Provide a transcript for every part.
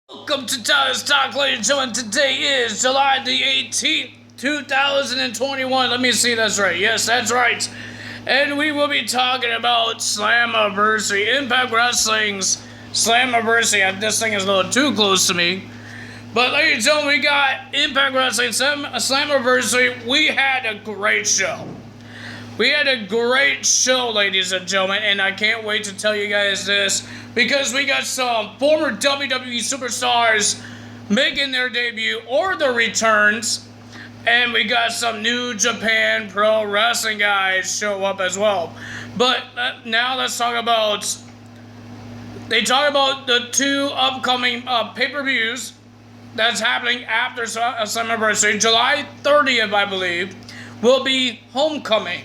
Welcome to Tyler's Talk, ladies and gentlemen. Today is July the 18th, 2021. Let me see, that's right. Yes, that's right. And we will be talking about Slammivesary, Impact Wrestling's Slammivesary. This thing is a little too close to me. But ladies and gentlemen, we got Impact Wrestling Slammivesary. We had a great show. We had a great show, ladies and gentlemen, and I can't wait to tell you guys this because we got some former WWE superstars making their debut or their returns, and we got some New Japan Pro Wrestling guys show up as well. But now let's talk about, they talk about the two upcoming pay-per-views that's happening after Slammiversary. July 30th, I believe, will be Homecoming.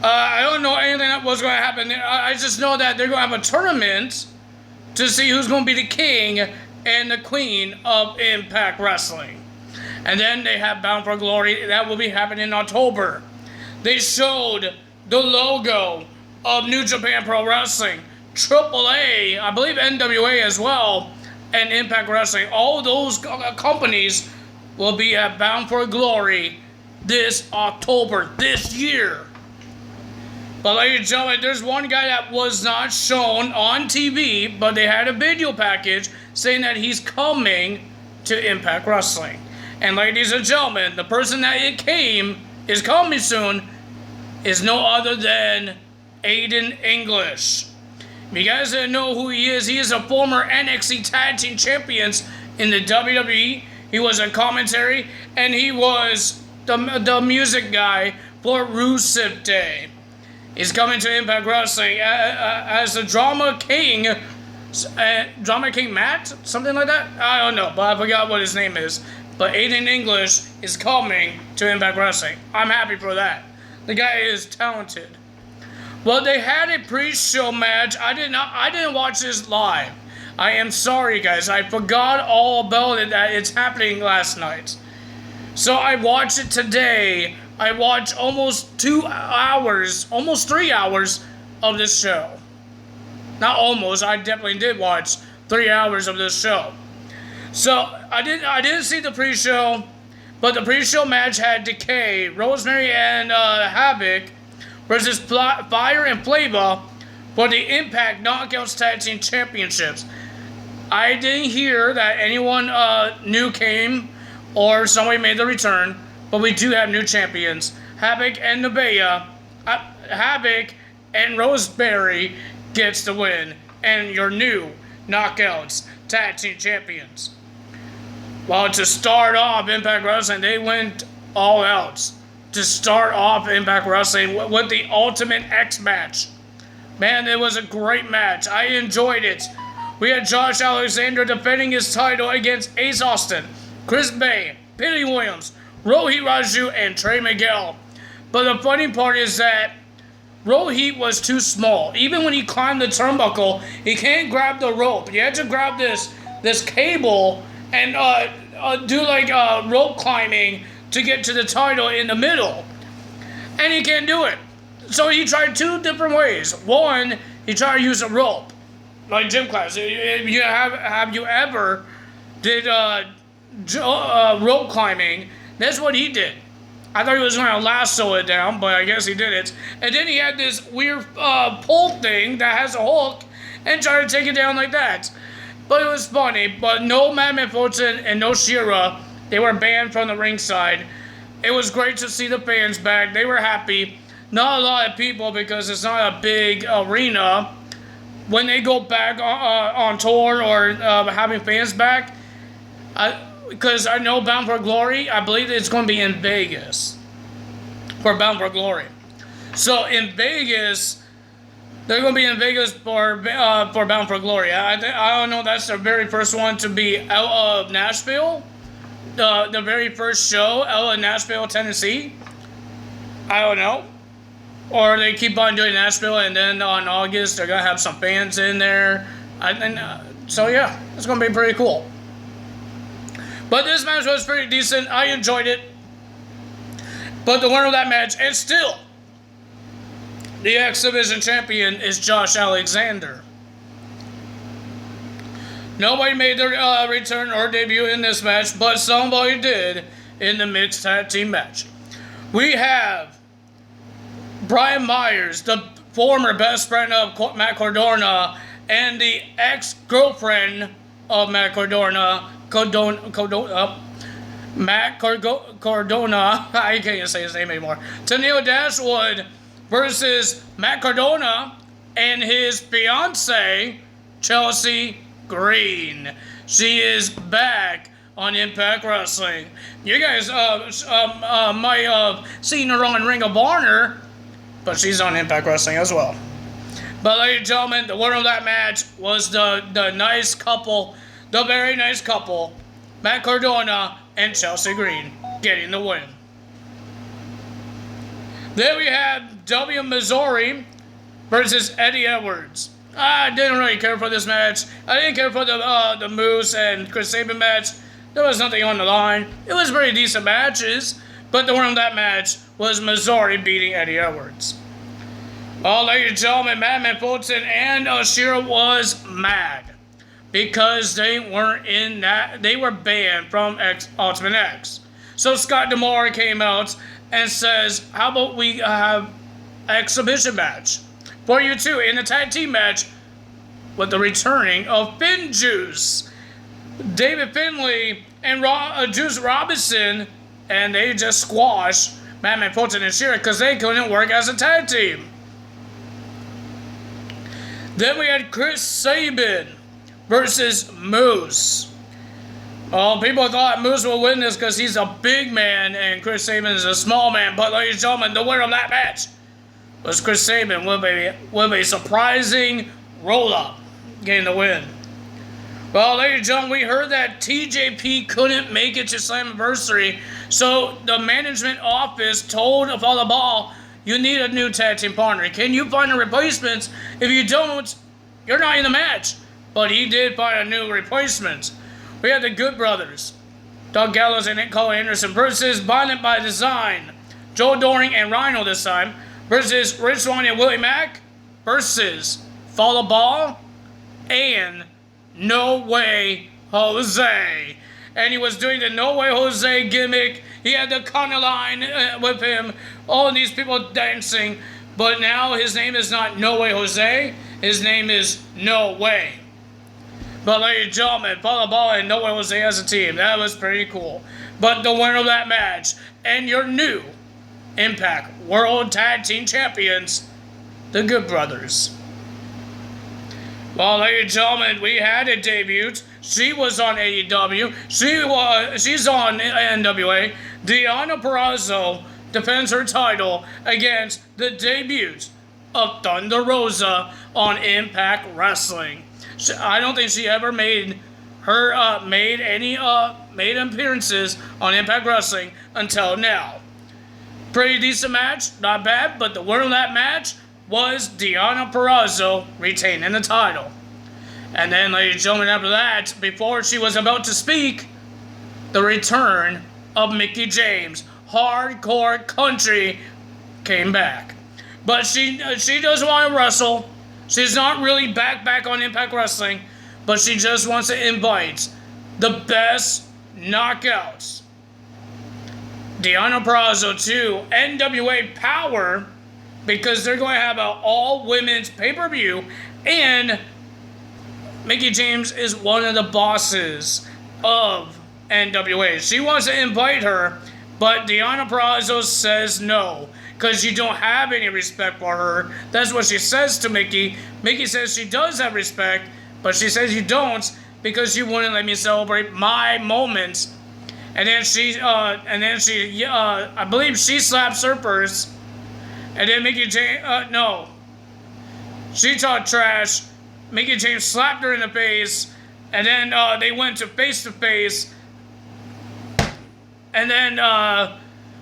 I don't know anything that was going to happen. I just know that they're going to have a tournament to see who's going to be the king and the queen of Impact Wrestling. And then they have Bound for Glory. That will be happening in October. They showed the logo of New Japan Pro Wrestling, AAA, I believe NWA as well, and Impact Wrestling. All those companies will be at Bound for Glory this October, this year. But ladies and gentlemen, there's one guy that was not shown on TV, but they had a video package saying that he's coming to Impact Wrestling. And ladies and gentlemen, the person that is coming soon, is no other than Aiden English. If you guys didn't know who he is a former NXT Tag Team Champions in the WWE. He was a commentary, and he was the music guy for Rusev Day. He's coming to Impact Wrestling as the Drama King Matt? Something like that? I don't know, but I forgot what his name is. But Aiden English is coming to Impact Wrestling. I'm happy for that. The guy is talented. Well, they had a pre-show match. I didn't watch this live. I am sorry, guys. I forgot all about it, that it's happening last night. So I watched it today. I watched almost 2 hours, almost 3 hours of this show. Not almost, I definitely did watch 3 hours of this show. So I didn't see the pre-show, but the pre-show match had Decay, Rosemary and Havoc versus Fire and Flavor for the Impact Knockouts Tag Team Championships. I didn't hear that anyone new came or somebody made the return. But we do have new champions. Havoc and Nevaeh. Havoc and Rosemary gets the win. And your new Knockouts Tag Team Champions. Well, to start off Impact Wrestling, they went all out. To start off Impact Wrestling with the Ultimate X match. Man, it was a great match. I enjoyed it. We had Josh Alexander defending his title against Ace Austin, Chris Bay, Billy Williams, Rohit Raju, and Trey Miguel. But the funny part is that Rohit was too small. Even when he climbed the turnbuckle, he can't grab the rope. You had to grab this cable and do like rope climbing to get to the title in the middle. And he can't do it. So he tried two different ways. One, he tried to use a rope, like gym class. Have you ever did rope climbing? That's what he did. I thought he was going to lasso it down, but I guess he didn't. And then he had this weird pole thing that has a hook and tried to take it down like that. But it was funny. But no Madman Fulton and no Shira. They were banned from the ringside. It was great to see the fans back. They were happy. Not a lot of people because it's not a big arena. When they go back on tour or having fans back, because I know Bound for Glory, I believe it's going to be in Vegas for Bound for Glory. So in Vegas, they're going to be in Vegas for Bound for Glory. I don't know. That's their very first one to be out of Nashville. The very first show out of Nashville, Tennessee. I don't know. Or they keep on doing Nashville, and then on August they're going to have some fans in there. So yeah, it's going to be pretty cool. But this match was pretty decent. I enjoyed it. But the winner of that match, and still, the X Division champion is Josh Alexander. Nobody made their return or debut in this match, but somebody did in the mixed tag team match. We have Brian Myers, the former best friend of Matt Cardona, and the ex-girlfriend of Matt Cardona, Matt Cardona, I can't say his name anymore, Tennille Dashwood versus Matt Cardona and his fiancée, Chelsea Green. She is back on Impact Wrestling. You guys might have seen her on Ring of Honor, but she's on Impact Wrestling as well. But ladies and gentlemen, the winner of that match was the nice couple, the very nice couple, Matt Cardona and Chelsea Green, getting the win. Then we have Slammivesary versus Eddie Edwards. I didn't really care for this match. I didn't care for the Moose and Chris Sabin match. There was nothing on the line. It was pretty decent matches, but the winner of that match was Missouri beating Eddie Edwards. Well, ladies and gentlemen, Madman Fulton and Ashira was mad because they weren't in that. They were banned from Ultimate X. So Scott D'Amore came out and says, "How about we have an exhibition match for you two in the tag team match with the returning of Finn Juice, David Finlay, and Juice Robinson," and they just squashed Madman Fulton and Shira because they couldn't work as a tag team. Then we had Chris Sabin versus Moose. Well, people thought Moose would win this because he's a big man and Chris Sabin is a small man. But ladies and gentlemen, the winner of that match was Chris Sabin with a surprising roll-up, getting the win. Well, ladies and gentlemen, we heard that TJP couldn't make it to Slammivesary, so the management office told Follow Ball, "You need a new tag team partner. Can you find a replacement? If you don't, you're not in the match." But he did find a new replacement. We had the Good Brothers, Doug Gallows and Cole Anderson versus Violent by Design, Joe Doring and Rhino this time, versus Rich Swann and Willie Mack, versus Follow Ball and No Way Jose. And he was doing the No Way Jose gimmick. He had the Kana line with him. All these people dancing. But now his name is not No Way Jose. His name is No Way. But ladies and gentlemen, Follow Ball and No Way Jose as a team. That was pretty cool. But the winner of that match and your new Impact World Tag Team Champions, the Good Brothers. Well, ladies and gentlemen, we had a debut. She was on AEW. She's on NWA. Deonna Purrazzo defends her title against the debut of Thunder Rosa on Impact Wrestling. I don't think she ever made any appearances on Impact Wrestling until now. Pretty decent match, not bad, but the winner of that match was Deonna Purrazzo retaining the title. And then, ladies and gentlemen, after that, before she was about to speak, the return of Mickie James, Hardcore Country, came back. But she doesn't want to wrestle. She's not really back on Impact Wrestling, but she just wants to invite the best knockouts, Deonna Purrazzo, to NWA Power, because they're going to have an all-women's pay-per-view, and Mickie James is one of the bosses of NWA. She wants to invite her, but Deonna Purrazzo says no, because you don't have any respect for her. That's what she says to Mickie. Mickie says she does have respect, but she says you don't because you wouldn't let me celebrate my moments. And then I believe she slaps her first. And then Mickie James, no. She talked trash. Mickie James slapped her in the face. And then they went to face. And then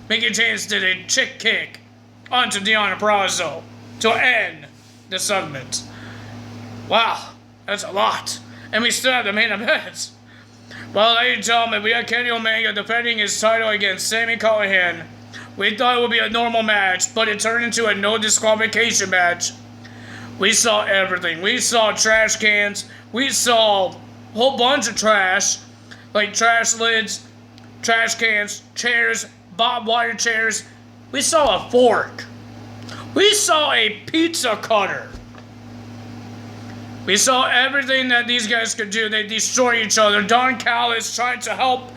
Mickie James did a chick kick onto Deonna Purrazzo to end the segment. Wow, that's a lot. And we still have the main event. Well, ladies and gentlemen, we got Kenny Omega defending his title against Sami Callihan. We thought it would be a normal match, but it turned into a no disqualification match. We saw everything. We saw trash cans. We saw whole bunch of trash, like trash lids, trash cans, chairs, barbed wire chairs. We saw a fork. We saw a pizza cutter. We saw everything that these guys could do. They destroy each other. Don Callis tried to help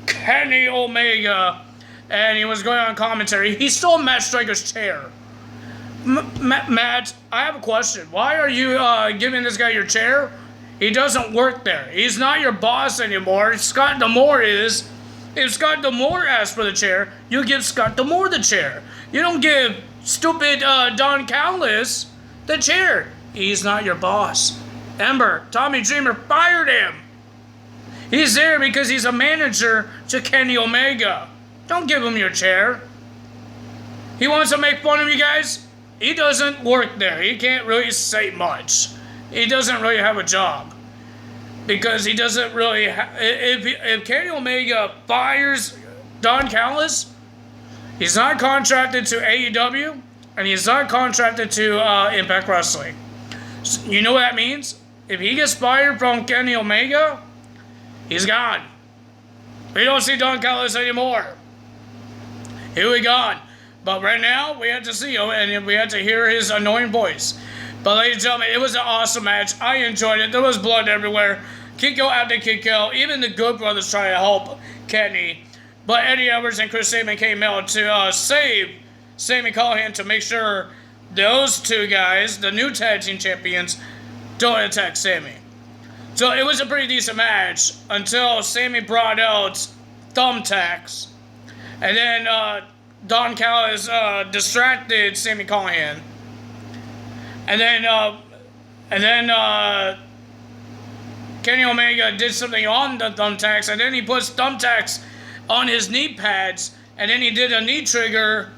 Kenny Omega, and he was going on commentary. He stole Matt Striker's chair. Matt, I have a question. Why are you giving this guy your chair? He doesn't work there. He's not your boss anymore. Scott D'Amore is. If Scott D'Amore asks for the chair, you give Scott D'Amore the chair. You don't give stupid Don Callis the chair. He's not your boss. Ember, Tommy Dreamer fired him. He's there because he's a manager to Kenny Omega. Don't give him your chair. He wants to make fun of you guys. He doesn't work there. He can't really say much. He doesn't really have a job. Because he doesn't really... If Kenny Omega fires Don Callis, he's not contracted to AEW, and he's not contracted to Impact Wrestling. So, you know what that means? If he gets fired from Kenny Omega, he's gone. We don't see Don Callis anymore. He'll be gone. But right now, we have to see him, and we have to hear his annoying voice. But ladies and gentlemen, it was an awesome match. I enjoyed it. There was blood everywhere. Kiko after Kiko. Even the Good Brothers try to help Kenny. But Eddie Edwards and Chris Sabin came out to save Sami Callihan to make sure those two guys, the new tag team champions, don't attack Sami. So it was a pretty decent match until Sami brought out thumbtacks. And then Don Callis distracted Sami Callihan. And then Kenny Omega did something on the thumbtacks, and then he puts thumbtacks on his knee pads, and then he did a knee trigger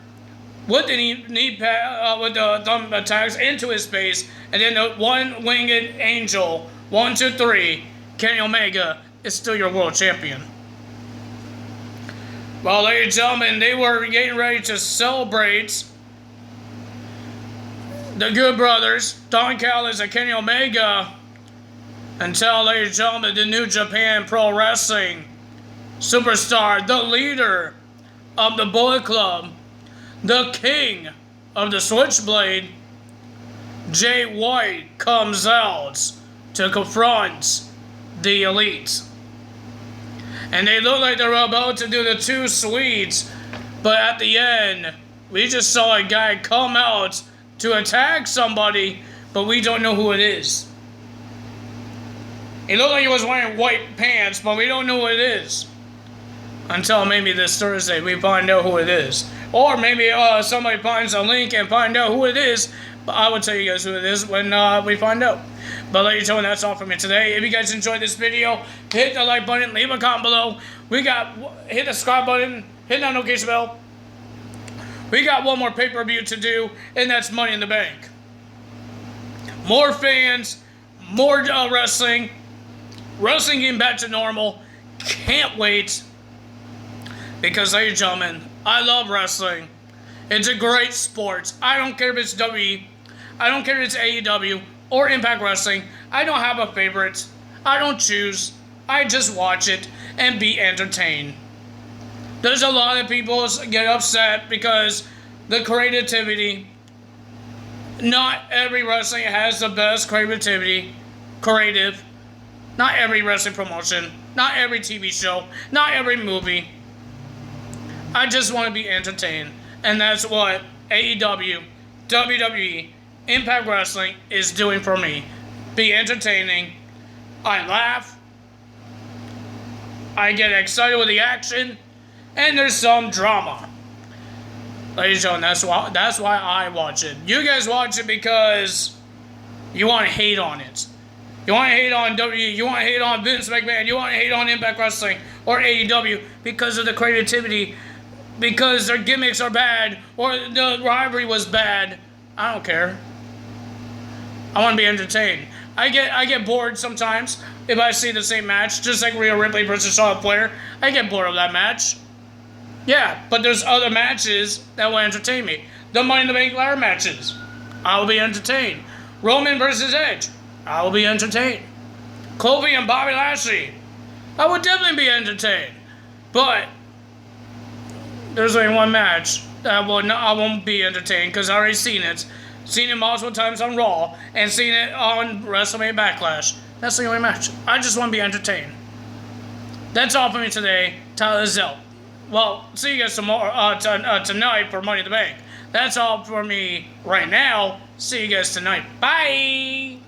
with the knee pad, with the thumbtacks into his face, and then the one-winged angel, 1, 2, 3, Kenny Omega is still your world champion. Well, ladies and gentlemen, they were getting ready to celebrate the Good Brothers, Don Callis and Kenny Omega, until, ladies and gentlemen, the New Japan Pro Wrestling superstar, the leader of the Bullet Club, the king of the Switchblade, Jay White, comes out to confront the Elite. And they look like they were about to do the two sweets, but at the end, we just saw a guy come out to attack somebody, but we don't know who it is. It looked like he was wearing white pants, but we don't know who it is. Until maybe this Thursday we find out who it is. Or maybe somebody finds a link and find out who it is. But I will tell you guys who it is when we find out. But ladies and gentlemen, that's all from me today. If you guys enjoyed this video, hit the like button, leave a comment below. Hit the subscribe button, hit that notification bell. We got one more pay-per-view to do, and that's Money in the Bank. More fans, more wrestling. Wrestling getting back to normal. Can't wait. Because, ladies and gentlemen, I love wrestling. It's a great sport. I don't care if it's WWE. I don't care if it's AEW or Impact Wrestling. I don't have a favorite. I don't choose. I just watch it and be entertained. There's a lot of people get upset because the creativity. Not every wrestling has the best creative. Not every wrestling promotion. Not every TV show. Not every movie. I just want to be entertained. And that's what AEW, WWE, Impact Wrestling is doing for me. Be entertaining. I laugh. I get excited with the action. And there's some drama. Ladies and gentlemen, that's why I watch it. You guys watch it because you want to hate on it. You want to hate on WWE. You want to hate on Vince McMahon. You want to hate on Impact Wrestling or AEW because of the creativity. Because their gimmicks are bad. Or the rivalry was bad. I don't care. I want to be entertained. I get bored sometimes if I see the same match. Just like Rhea Ripley versus Charlotte Flair. I get bored of that match. Yeah, but there's other matches that will entertain me. The Money in the Bank ladder matches. I will be entertained. Roman versus Edge. I will be entertained. Kobe and Bobby Lashley. I would definitely be entertained. But there's only one match that I won't be entertained because I already seen it. Seen it multiple times on Raw and seen it on WrestleMania Backlash. That's the only match. I just want to be entertained. That's all for me today. Tyler Zell. Well, see you guys tomorrow, tonight for Money in the Bank. That's all for me right now. See you guys tonight. Bye!